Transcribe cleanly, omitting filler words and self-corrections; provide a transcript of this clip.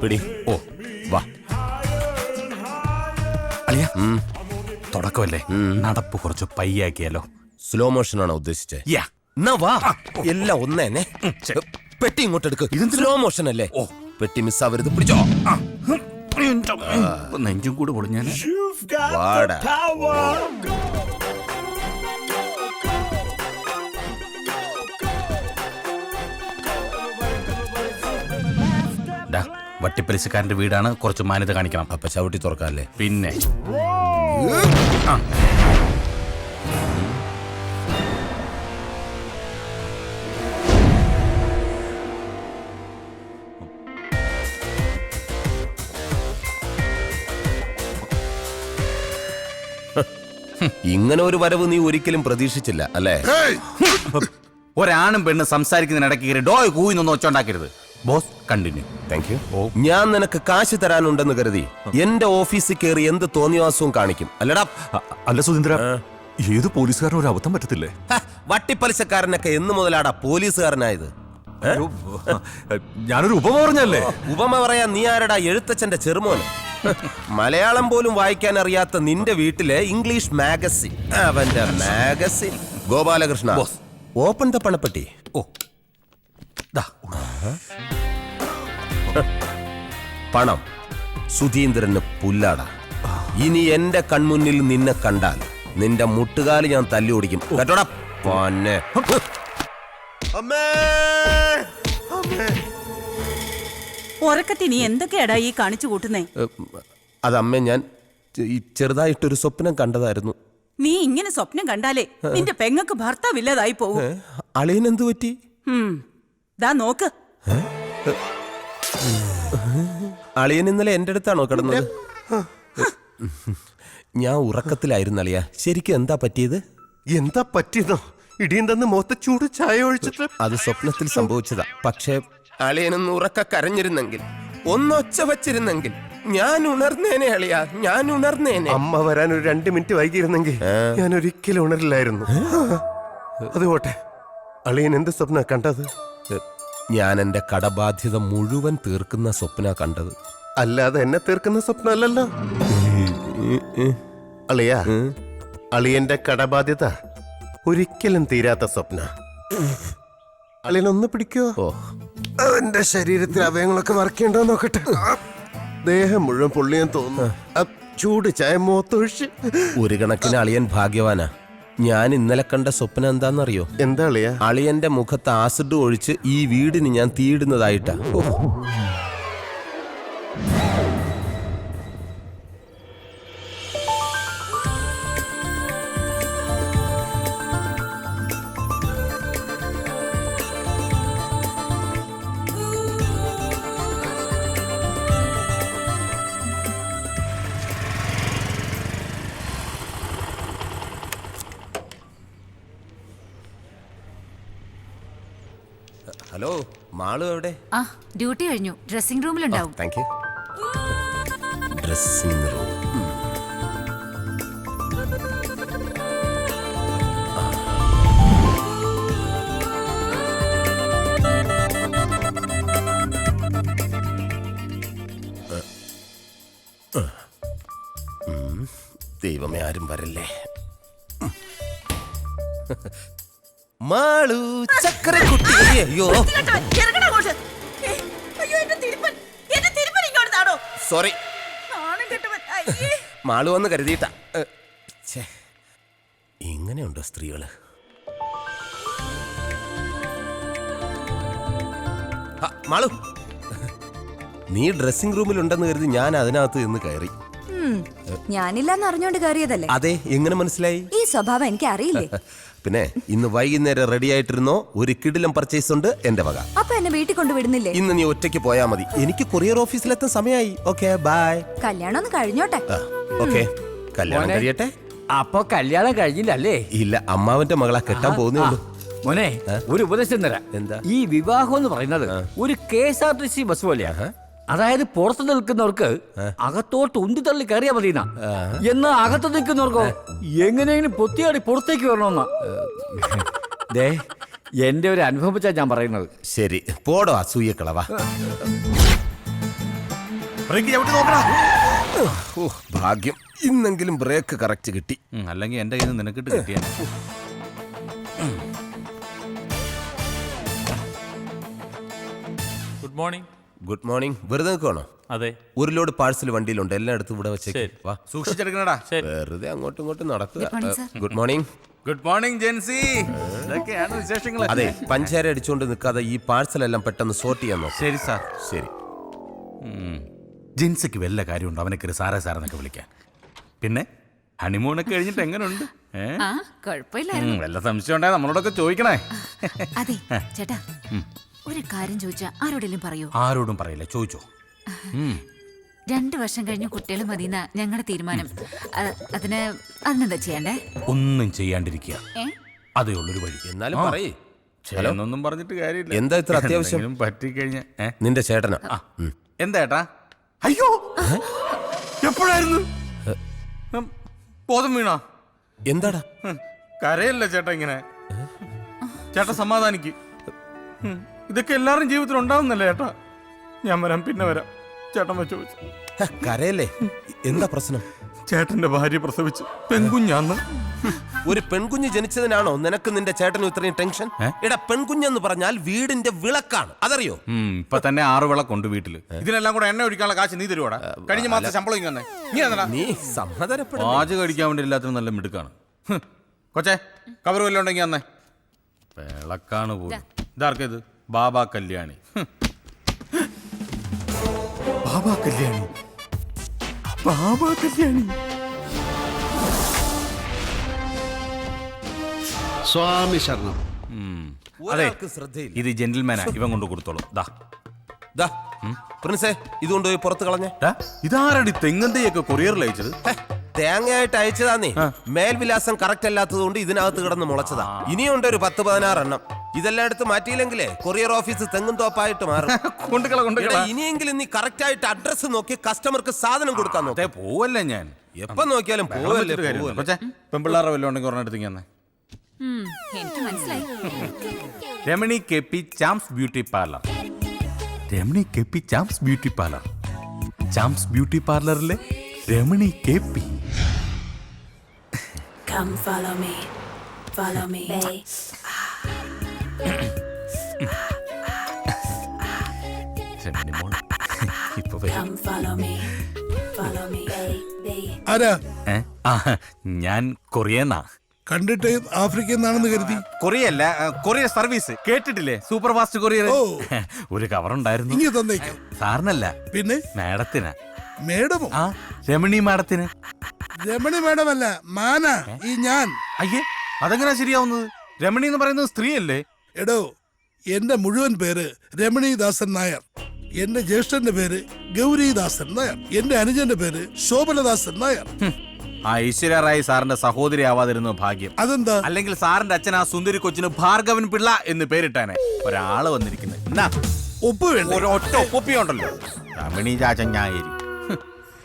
പിടി. ഓ വാ അളിയ. തുടക്കമല്ലേ, നടപ്പ് കുറച്ച് പയ്യാക്കിയാലോ? സ്ലോ മോഷൻ ആണോ ഉദ്ദേശിച്ചത്? യാ. എന്നാ വാ, എല്ലാം ഒന്നേനെ. പെട്ടി ഇങ്ങോട്ട് എടുക്ക്. സ്ലോ മോഷൻ അല്ലേ? ഓ. പെട്ടി മിസ്സാവരുത്. പിടിച്ചോ. നെഞ്ചും കൂടെ പൊളിഞ്ഞാൽ വാടാ. വട്ടിപ്പലിശക്കാരന്റെ വീടാണ്, കുറച്ച് മാന്യത കാണിക്കണം. അപ്പൊ ചവിട്ടി തുറക്കാല്ലേ? പിന്നെ ഇങ്ങനെ ഒരു വരവ് നീ ഒരിക്കലും പ്രതീക്ഷിച്ചില്ല അല്ലേ? ഒരാണും പെണ്ണും സംസാരിക്കുന്നതിനിടയ്ക്ക് കയറി ഡോയ് കൂയിന്നൊന്നും ഒച്ചുണ്ടാക്കരുത്. Boss continue. Thank you. ഞാൻ നിനക്ക് കാശ് തരാനുണ്ടെന്ന് കരുതി എന്റെ ഓഫീസിൽ കയറി എന്ത് തോന്നിവാസവും കാണിക്കും അല്ലടാ? അല്ല സുധീന്ദ്ര, ഏത് പോലീസുകാരനും ഒരു അബദ്ധം പറ്റത്തില്ലേ? വട്ടിപ്പലിശക്കാരനൊക്കെ എന്ന് മുതലാടാ പോലീസുകാരനായത്? ഞാനൊരു ഉപമ പറഞ്ഞല്ലേ? ഉപമ പറയാൻ നീ ആരടാ? എഴുത്തച്ഛന്റെ ചെറുമോൻ. മലയാളം പോലും വായിക്കാൻ അറിയാത്ത നിന്റെ വീട്ടിലെ ഇംഗ്ലീഷ് മാഗസിൻ, അവന്റെ മാഗസിൻ. ഗോപാലകൃഷ്ണ, ഓപ്പൺ ദ പണപ്പെട്ടി. ഓ, പണം സുധീന്ദ്രന് പുല്ലാടാ. ഇനി എന്റെ കൺമുന്നിൽ നിന്നെ കണ്ടാൽ നിന്റെ മുട്ടുകാല് ഞാൻ തല്ലി ഓടിക്കും കേട്ടോടാ. പൊന്നെ ഉറക്കത്തി നീ എന്തൊക്കെയാടാ ഈ കാണിച്ചു കൂട്ടുന്നേ? അതമ്മേ, ഞാൻ ചെറുതായിട്ടൊരു സ്വപ്നം കണ്ടതായിരുന്നു. നീ ഇങ്ങനെ സ്വപ്നം കണ്ടാലേ നിന്റെ പെങ്ങക്ക് ഭർത്താവില്ലാതായി പോവും. അളിയനെന്തു പറ്റി? ദാ നോക്ക്. അളിയൻ ഇന്നലെ എന്റെ അടുത്താണോ കിടന്നത്? ഞാൻ ഉറക്കത്തിലായിരുന്നു അളിയ. ശരിക്കും എന്താ പറ്റിയത്? എന്താ പറ്റിയതോ? ഇടിയും തന്ന് മുഖത്ത് ചൂട് ചായ ഒഴിച്ചിട്ട്. അത് സ്വപ്നത്തിൽ സംഭവിച്ചതാ. പക്ഷേ അളിയനൊന്ന് ഉറക്ക കരഞ്ഞിരുന്നെങ്കിൽ, ഒന്നൊച്ച വച്ചിരുന്നെങ്കിൽ ഞാൻ ഉണർന്നേനെ അളിയ, ഞാൻ ഉണർന്നേനെ. അമ്മ വരാൻ ഒരു 2 മിനിറ്റ് വൈകിയിരുന്നെങ്കിൽ ഞാൻ ഒരിക്കലും ഉണരില്ലായിരുന്നു. അതുപോട്ടെ, അളിയൻ എന്ത് സ്വപ്ന കണ്ടത്? ഞാൻ എന്റെ കടബാധ്യത മുഴുവൻ തീർക്കുന്ന സ്വപ്ന കണ്ടത്. അല്ലാതെ എന്നെ തീർക്കുന്ന സ്വപ്നമല്ലല്ലോ അളിയ. അളിയന്റെ കടബാധ്യത ഒരിക്കലും തീരാത്ത സ്വപ്ന. അളിയനൊന്ന് പിടിക്കോ? അവന്റെ ശരീരത്തിൽ അവയങ്ങളൊക്കെ വറക്കേണ്ടോ നോക്കട്ടെ. ദേഹം മുഴുവൻ പൊള്ളിയാൻ തോന്നുന്നു. ചൂട് ചായ മുഖത്തൊഴിച്ച്. ഒരു കണക്കിന് അളിയൻ ഭാഗ്യവാനാ. ഞാൻ ഇന്നലെ കണ്ട സ്വപ്നം എന്താണെന്നറിയോ? എന്താ അളിയ? അളിയന്റെ മുഖത്ത് ആസിഡ് ഒഴിച്ച് ഈ വീടിന് ഞാൻ തീയിടുന്നതായിട്ടാ. ഹലോ, മാളു എവിടെ? ആ, ഡ്യൂട്ടി കഴിഞ്ഞു. ഡ്രസ്സിംഗ് റൂമിലുണ്ടാവും. Thank you. Dressing room. ദൈവമേ, ആരും വരല്ലേ. മാളു ചക്കരക്കുട്ടി. അയ്യോ സോറി, മാളു വന്ന് കരുതിയിട്ടാ. ഇങ്ങനെയുണ്ടോ സ്ത്രീകള്? മാളു, നീ ഡ്രസ്സിംഗ് റൂമിലുണ്ടെന്ന് കരുതി ഞാൻ അതിനകത്ത് നിന്ന് കയറി. ഞാനില്ലാന്ന് അറിഞ്ഞോണ്ട് കയറിയതല്ലേ? അതെ, എങ്ങനെ മനസ്സിലായി? ഈ സ്വഭാവം എനിക്ക് അറിയില്ലേ. പിന്നെ ഇന്ന് വൈകുന്നേരം റെഡി ആയിട്ടിരുന്നോ? ഒരു കിടിലം പർച്ചേസ് ഉണ്ട് എന്റെ വക. അപ്പൊ എന്നെ വീട്ടിൽ കൊണ്ടുവിടുന്നില്ലേ? ഇന്ന് നീ ഒറ്റയ്ക്ക് പോയാ മതി. എനിക്ക് കൊറിയർ ഓഫീസിലെത്താൻ സമയമായി. Okay, bye. കല്യാണം ഒന്ന് കഴിഞ്ഞോട്ടെ. ഓക്കെ, കല്യാണം കഴിയട്ടെ. അപ്പൊ കല്യാണം കഴിഞ്ഞില്ലല്ലേ? ഇല്ല, അമ്മാവന്റെ മകളാ, കെട്ടാൻ പോകുന്നേ ഉള്ളൂ. മോനെ, ഒരു ഉപദേശം തരാം. എന്താ? ഈ വിവാഹം എന്ന് പറയുന്നത് ഒരു KSRTC ബസ് പോലെയാ. അതായത് പുറത്ത് നിൽക്കുന്നവർക്ക് അകത്തോട്ട് ഉന്തി തള്ളി കയറിയാ മതി. എന്നാ അകത്ത് നിൽക്കുന്നവർക്കോ എങ്ങനെയെങ്കിലും പൊത്തിയാടി പുറത്തേക്ക് വരണമെന്നാ. ദേ, എന്റെ ഒരു അനുഭവം വെച്ചാ ഞാൻ പറയുന്നത്. ശരി, പോടോ അസൂയക്കളവാ. ബ്രേക്ക് ചവിട്ടി നോക്കടാ. ഓ ഭാഗ്യം, ഇന്നെങ്കിലും ബ്രേക്ക് കറക്റ്റ് കിട്ടി. അല്ലെങ്കിൽ എന്റെ കയ്യിൽ നിന്ന് നിനക്കിട്ട് കിട്ടിയ. Good morning. Good morning. വെറുതെ നിൽക്കുവാണോ? അതെ, ഒരു ലോഡ് പാഴ്സൽ വണ്ടിയിലുണ്ട്, എല്ലാം എടുത്ത് ഇവിടെ വെച്ചേക്ക്. ശരി. വാ, സൂക്ഷിച്ചെടുക്കണടാ. ശരി. വെറുതെ അങ്ങോട്ടും ഇങ്ങോട്ടും നടക്കുക. Good morning, sir. Good morning. Good morning Jency. ഇതൊക്കെയാണ് വിശേഷങ്ങൾ. അതെ, പഞ്ചാര അടിച്ചുകൊണ്ട് നിൽക്കാതെ ഈ പാഴ്സൽ എല്ലാം പെട്ടെന്ന് സോർട്ട് ചെയ്യാൻ നോക്കാം. ശരി സാർ. ശരി. ജിൻസിക്ക് വല്ല കാര്യമുണ്ടോ അവനൊക്കെ സാറേ സാറെന്നൊക്കെ വിളിക്കാൻ? പിന്നെ ഹണിമൂണൊക്കെ കഴിഞ്ഞിട്ട് എങ്ങനെയുണ്ട്? ആ കുഴപ്പമില്ലായിരുന്നു. വല്ല സംശയം ഉണ്ടായ നമ്മളോടൊക്കെ ചോദിക്കണേ. അതെ ചേട്ടാ, ഒരു കാര്യം ചോദിച്ചാ ആരോടെങ്കിലും പറയൂ? ആരോടും പറയില്ല, ചോദിച്ചോ. 2 വർഷം കഴിഞ്ഞ് കുട്ടികൾ മതിയെന്ന ഞങ്ങളുടെ തീരുമാനം. അതിനെന്താ ചെയ്യണ്ടേ? ഒന്നും ചെയ്യാണ്ടിരിക്കുക, ഏ? അതേ ഉള്ളൊരു വഴി. എന്നാലും പറയേ. എന്നൊന്നും പറഞ്ഞിട്ട് കാര്യമില്ല. എന്താ ഇത്ര അത്യാവശ്യം? എന്തെങ്കിലും പറ്റിക്കഴിഞ്ഞ നിന്റെ ചേട്ടനാ. എന്താ ഏട്ടാ? അയ്യോ, എപ്പോഴായിരുന്നു? ബോധം വീണോ? എന്താടാ? കരയല്ല ചേട്ടാ ഇങ്ങനെ. ചേട്ടാ സമാധാനിക്ക്. ഇതൊക്കെ എല്ലാവരും ജീവിതത്തിൽ ഉണ്ടാവുന്നല്ലേ ചേട്ടാ. ഞാൻ വരാം, പിന്നെ വരാം. ചേട്ടൻ വെച്ച് കരയല്ലേ? എന്താ പ്രശ്നം? ചേട്ടന്റെ ഭാര്യ പ്രസവിച്ച് പെൺകുഞ്ഞാന്ന്. ഒരു പെൺകുഞ്ഞ് ജനിച്ചതിനാണോ നിനക്ക് നിന്റെ ചേട്ടനും ഇത്രയും ടെൻഷൻ? എടാ, പെൺകുഞ്ഞെന്ന് പറഞ്ഞാൽ വീടിന്റെ വിളക്കാണ്, അതറിയോ? ഇപ്പൊ തന്നെ 6 വിളക്കുണ്ട് വീട്ടില്. ഇതിനെല്ലാം കൂടെ എണ്ണ ഒഴിക്കാനുള്ള കാശ് നീ തരുവാടാ? കഴിഞ്ഞ മാസം ശമ്പളം ഇങ്ങനെ നീ തന്നെടാ. നീ സമാധാനപ്പെടും. പാചകം അടിക്കാൻ വേണ്ടി എല്ലാത്തിനും നല്ല മിടുക്കാണ്. കൊച്ചേ, കവർ വല്ലതും ഉണ്ടെങ്കിൽ അന്നേ. വിളക്കാണ് പോലും. ഇതാർക്കേത്? ബാബാ കല്യാണി. ബാബാ കല്യാണി, ബാബാ കല്യാണി. സ്വാമി ശരണം. അതെ, ഒരാൾക്ക് ശ്രദ്ധയില്ല. ഇത് ജെന്റിൽമാനാ, ഇവൻ കൊണ്ട് കൊടുത്തോളൂ. ദാ, പ്രിൻസേ, ഇത് കൊണ്ടുപോയി പുറത്ത് കളഞ്ഞേ. ഇതാരടി തെങ്ങന്തയൊക്കെ കൊറിയറിൽ അയച്ചത്? തേങ്ങയായിട്ട് അയച്ചതാന്നേ. മേൽവിലാസം കറക്റ്റ് അല്ലാത്തത് കൊണ്ട് ഇതിനകത്ത് കിടന്ന് മുളച്ചതാ. ഇനിയുണ്ട് ഒരു 10-16 എണ്ണം. ഇതെല്ലാം എടുത്ത് മാറ്റിയില്ലെങ്കിലേ കൊറിയർ ഓഫീസ് തെങ്ങും തോപ്പായിട്ട് മാറും. എടാ, ഇനിയെങ്കിലും നീ കറക്റ്റ് ആയിട്ട് അഡ്രസ് നോക്കി കസ്റ്റമർക്ക് സാധനം കൊടുക്കാൻ നോക്കേ. പോവല്ലേ ഞാൻ എപ്പം നോക്കിയാലും പോവല്ലേ. പെമ്പിള്ളാറെ വല്ലതും ഉണ്ടെങ്കിൽ ഒരെണ്ണം എടുത്തിങ്ങ. എനിക്ക് മനസ്സിലായി. Ramani K P Charms beauty parlour. Ramani K P Charms beauty parlour. Charms beauty പാർലറിലെ Ramani K P. Come follow me, follow me. Come follow me, follow me. ആരാ? ഞാൻ കൊറിയന്നാ. കണ്ടിട്ട് ആഫ്രിക്കയിൽ നിന്നാണെന്ന് കരുതി. കൊറിയല്ല, കൊറിയർ സർവീസ് കേട്ടിട്ടില്ലേ? Super fast courier. ഒരു കവർ ഉണ്ടായിരുന്നു. ഇനി തന്നേക്കാം. സാറിനല്ല, പിന്നെ മാഡത്തിനാ. മേഡമോ? ആ, രമണി മാഡത്തിന്. രമണി മേഡമല്ല, മാന ഈ ഞാൻ. അയ്യേ, അതെങ്ങനാ ശരിയാവുന്നത്? രമണി എന്ന് പറയുന്നത് സ്ത്രീയല്ലേ? എടോ, എന്റെ മുഴുവൻ പേര് രമണീദാസൻ നായർ. എന്റെ ജ്യേഷ്ഠന്റെ പേര് ഗൗരീദാസൻ നായർ. എന്റെ അനുജന്റെ പേര് ശോഭനദാസൻ നായർ. ആ ഐശ്വര്യ റായ് സാറിന്റെ സഹോദരി ആവാതിരുന്നു ഭാഗ്യം. അതെന്താ? അല്ലെങ്കിൽ സാറിന്റെ അച്ഛൻ ആ സുന്ദരി കൊച്ചിന് ഭാർഗവൻ പിള്ള എന്ന് പേരിട്ടാനെ. ഒരാള് വന്നിരിക്കുന്നത്. ഒപ്പ് വേണ്ട. ഒറ്റ ഒപ്പിയുണ്ടല്ലോ. രമണി ചാച്ചൻ ഞായിരിക്കും.